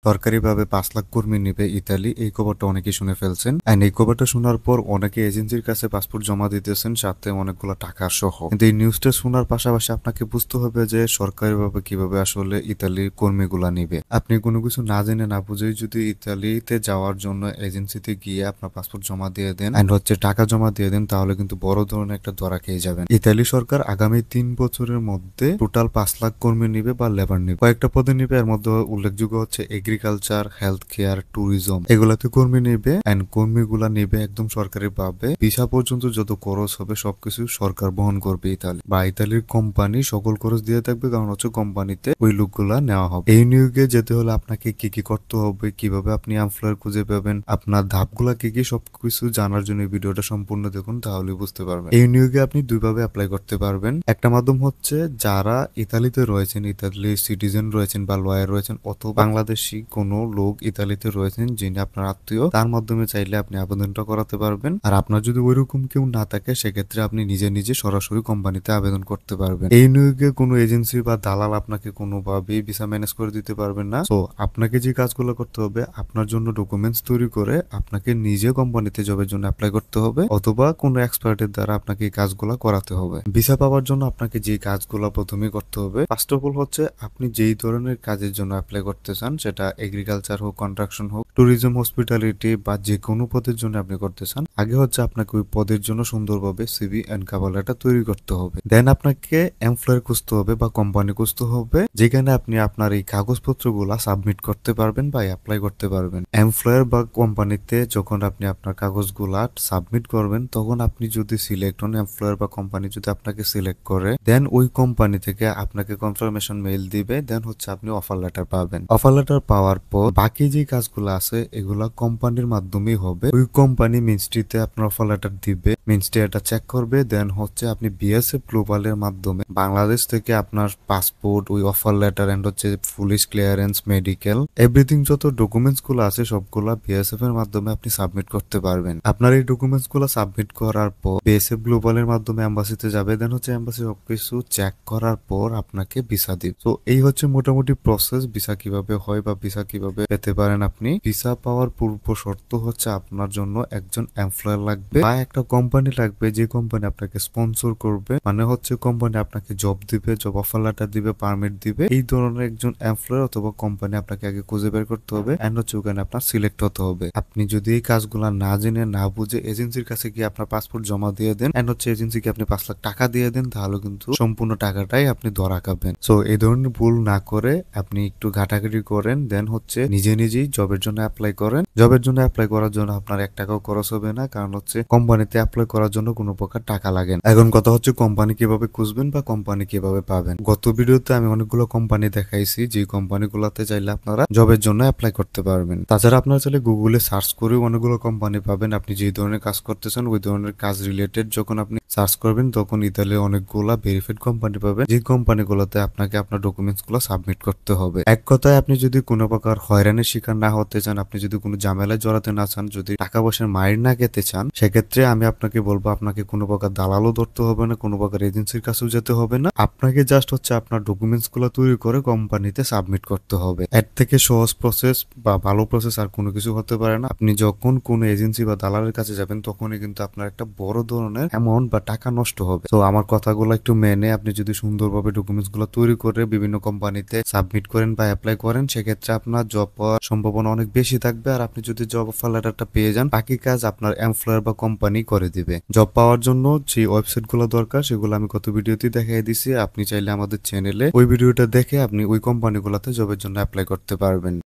সরকারিভাবে ৫ লাখ কর্মী নিবে ইতালি। এই খবরটা অনেকেই শুনে ফেলছেন। অ্যান্ড এই খবরটা শোনার পর অনেকে এজেন্সির কাছে পাসপোর্ট জমা দিতেছেন, সাথে অনেকগুলো টাকা সহ। কিন্তু এই নিউজটা শোনার পাশাপাশি আপনাকে বুঝতে হবে যে সরকারিভাবে কিভাবে আসলে ইতালির কর্মীগুলা নিবে। আপনি কোনো কিছু না জেনে না বুঝেই যদি ইতালিতে যাওয়ার জন্য এজেন্সিতে গিয়ে আপনার পাসপোর্ট জমা দিয়ে দেন অ্যান্ড টাকা জমা দিয়ে দেন, তাহলে কিন্তু বড় ধরনের একটা ধরা খেয়ে যাবেন। ইতালি সরকার আগামী ৩ বছরের মধ্যে টোটাল ৫ লাখ কর্মী নিবে বা লেবার নিবে। কয়েকটা পদে নিবে, এর মধ্যে উল্লেখযোগ্য হচ্ছে এগ্রিকালচার, হেলথ কেয়ার, ট্যুরিজম, এগুলাতে কর্মী নেবে। এন্ড কর্মীগুলা নেবে একদম সরকারি ভাবে। ভিসা পর্যন্ত যত খরচ হবে সবকিছু সরকার বহন করবে ইতালি, বা ইতালির কোম্পানি সকল খরচ দিয়ে থাকবে, কারণ হচ্ছে কোম্পানিতে ওই লোকগুলা নেওয়া হবে। এই নিয়োগে যেতে হলে আপনাকে কি কি করতে হবে, কিভাবে আপনি এমপ্লয়ার খুঁজে পাবেন, আপনার ধাপগুলা কি কি, সবকিছু জানার জন্য এই ভিডিওটা সম্পূর্ণ দেখুন, তাহলে বুঝতে পারবেন। এই নিয়োগে আপনি দুইভাবে অ্যাপ্লাই করতে পারবেন। একটা মাধ্যম হচ্ছে যারা ইতালিতে রয়েছেন, ইতালির সিটিজেন রয়েছেন বা লয়ার রয়েছেন, অথবা বাংলাদেশি কোনো লোক ইতালিতে রয়েছেন যিনি আপনার আত্মীয়, তার মাধ্যমে চাইলে আপনি আবেদনটা করাতে পারবেন। আর আপনার যদি ওইরকম কেউ না থাকে, সেক্ষেত্রে আপনি নিজে নিজে সরাসরি কোম্পানিতে আবেদন করতে পারবেন। এই নিয়োগে কোনো এজেন্সি বা দালাল আপনাকে কোনোভাবেই ভিসা ম্যানেজ করে দিতে পারবেন না। তো আপনাকে যে কাজগুলো করতে হবে, আপনার জন্য ডকুমেন্টস তৈরি করে আপনাকে নিজে কোম্পানিতে জবের জন্য অ্যাপ্লাই করতে হবে, অথবা কোনো এক্সপার্টের দ্বারা আপনাকে এই কাজগুলো করাতে হবে। ভিসা পাওয়ার জন্য আপনাকে যে কাজগুলো প্রথমে করতে হবে, ফার্স্ট অফ অল হচ্ছে আপনি যেই ধরনের কাজের জন্য অ্যাপ্লাই করতে চান, সেটা এগ্রিকালচার হোক, কনস্ট্রাকশন হোক, ট্যুরিজম, হসপিটালিটি বা যে কোনো পদের জন্য আপনি করতে চান, আগে হচ্ছে আপনাকে ওই পদের জন্য সুন্দরভাবে সিভি এন্ড কভার লেটার তৈরি করতে হবে। দেন আপনাকে এমপ্লয়ার খুঁজতে হবে বা কোম্পানি খুঁজতে হবে, যেখানে আপনি আপনার এই কাগজপত্রগুলা সাবমিট করতে পারবেন বা অ্যাপ্লাই করতে পারবেন। এমপ্লয়ার বা কোম্পানিতে যখন আপনি আপনার কাগজগুলা সাবমিট করবেন, তখন আপনি যদি সিলেক্ট হন, এমপ্লয়ার বা কোম্পানি যদি আপনাকে সিলেক্ট করে, দেন ওই কোম্পানি থেকে আপনাকে কনফার্মেশন মেইল দিবে। দেন হচ্ছে আপনি অফার লেটার পাবেন। অফার লেটার পাওয়ার পর বাকি যে কাজগুলো আছে, এগুলা কোম্পানির মাধ্যমেই হবে। ওই কোম্পানি মিনস্ট্রিতে আপনার অফার লেটার দিবে, মিনস্ট্রি এটা চেক করবে। দেন হচ্ছে আপনি বিএসএফ গ্লোবালের মাধ্যমে বাংলাদেশ থেকে আপনার পাসপোর্ট, ওই অফার লেটার এন্ড হচ্ছে পুলিশ ক্লিয়ারেন্স, মেডিকেল, এভরিথিং যত ডকুমেন্টস গুলো আছে সবগুলা বিএসএফ এর মাধ্যমে আপনি সাবমিট করতে পারবেন। আপনার এই ডকুমেন্টস গুলো সাবমিট করার পর বিএসএফ গ্লোবালের মাধ্যমে এম্বাসিতে যাবে। দেন হচ্ছে এম্বাসি সবকিছু চেক করার পর আপনাকে ভিসা দিবে। তো এই হচ্ছে মোটামুটি প্রসেস, ভিসা কিভাবে হয় বা ভিসা কিভাবে পেতে পারেন আপনি। ভিসা পাওয়ার পূর্ব শর্ত হচ্ছে আপনার জন্য একজন এমপ্লয়ার লাগবে বা একটা কোম্পানি লাগবে, যে কোম্পানি আপনাকে স্পন্সর করবে, মানে হচ্ছে কোম্পানি আপনাকে জব দিবে, জব অফার লেটার দিবে, পারমিট দিবে। এই ধরনের একজন এমপ্লয়ার অথবা কোম্পানি আপনাকে আগে খুঁজে বের করতে হবে, এন্ড হচ্ছে ওখানে আপনার সিলেক্ট হতে হবে। আপনি যদি এই কাজগুলা না জেনে না বুঝে এজেন্সির কাছে গিয়ে আপনার পাসপোর্ট জমা দিয়ে দেন, এন্ড হচ্ছে এজেন্সিকে আপনি ৫ লাখ টাকা দিয়ে দেন, তাহলে কিন্তু সম্পূর্ণ টাকাটাই আপনি ধরা খাবেন। সো এই ধরনের ভুল না করে আপনি একটু ঘাটাঘাটি করেন, দেন হচ্ছে নিজে নিজেই জবের জন্য অ্যাপ্লাই করেন। জবের জন্য অ্যাপ্লাই করার জন্য আপনার ১ টাকাও খরচ হবে না, কারণ হচ্ছে কোম্পানিতে অ্যাপ্লাই করার জন্য কোনো প্রকার টাকা লাগে না। এখন কথা হচ্ছে কোম্পানি কিভাবে খুঁজবেন বা কোম্পানি কিভাবে পাবেন। গত ভিডিওতে আমি অনেকগুলো কোম্পানি দেখাইছি, যে কোম্পানিগুলোতে চাইলে আপনারা জবের জন্য অ্যাপ্লাই করতে পারবেন। তাছাড়া আপনারা চাইলে গুগলে সার্চ করেও অনেকগুলো কোম্পানি পাবেন। আপনি যে ধরনের কাজ করতেছেন ওই ধরনের কাজ রিলেটেড যখন আপনি সার্চ করবেন, তখন ইতালির অনেকগুলা ভেরিফাইড কোম্পানি পাবেন, যে কোম্পানিগুলোতে আপনাকে আপনার ডকুমেন্টস গুলো সাবমিট করতে হবে। এক কথায় আপনি যদি কোনো প্রকার হয়রানির শিকার না হতে চান, আপনি যদি কোনো ঝামেলায় জড়াতে না চান, যদি টাকা পয়সার মাইর না খেতে চান, সেক্ষেত্রে আমি আপনাকে বলবো আপনাকে কোনো প্রকার দালালও ধরতে হবে না, কোনো প্রকার এজেন্সির কাছেও যেতে হবে না। আপনাকে জাস্ট হচ্ছে আপনার ডকুমেন্টস গুলো তৈরি করে কোম্পানিতে সাবমিট করতে হবে। এর থেকে সহজ প্রসেস বা ভালো প্রসেস আর কোনো কিছু হতে পারে না। আপনি যখন কোনো এজেন্সি বা দালালের কাছে যাবেন, তখনই কিন্তু আপনার একটা বড় ধরনের অ্যামাউন্ট বা টাকা নষ্ট হবে। তো আমার কথাগুলো একটু মেনে আপনি যদি সুন্দরভাবে ডকুমেন্টস গুলো তৈরি করে বিভিন্ন কোম্পানিতে সাবমিট করেন বা অ্যাপ্লাই করেন, সেক্ষেত্রে আপনার জব পাওয়ার সম্ভাবনা অনেক বেশি থাকবে। আর আপনি যদি জব অফার লেটারটা পেয়ে যান, বাকি কাজ আপনার এমপ্লয়ার বা কোম্পানি করে দিবে। জব পাওয়ার জন্য যে ওয়েবসাইট গুলো দরকার, সেগুলো আমি গত ভিডিওতে দেখাই দিছি। আপনি চাইলে আমাদের চ্যানেলে ওই ভিডিওটা দেখে আপনি ওই কোম্পানিগুলোতে জবের জন্য অ্যাপ্লাই করতে পারবেন।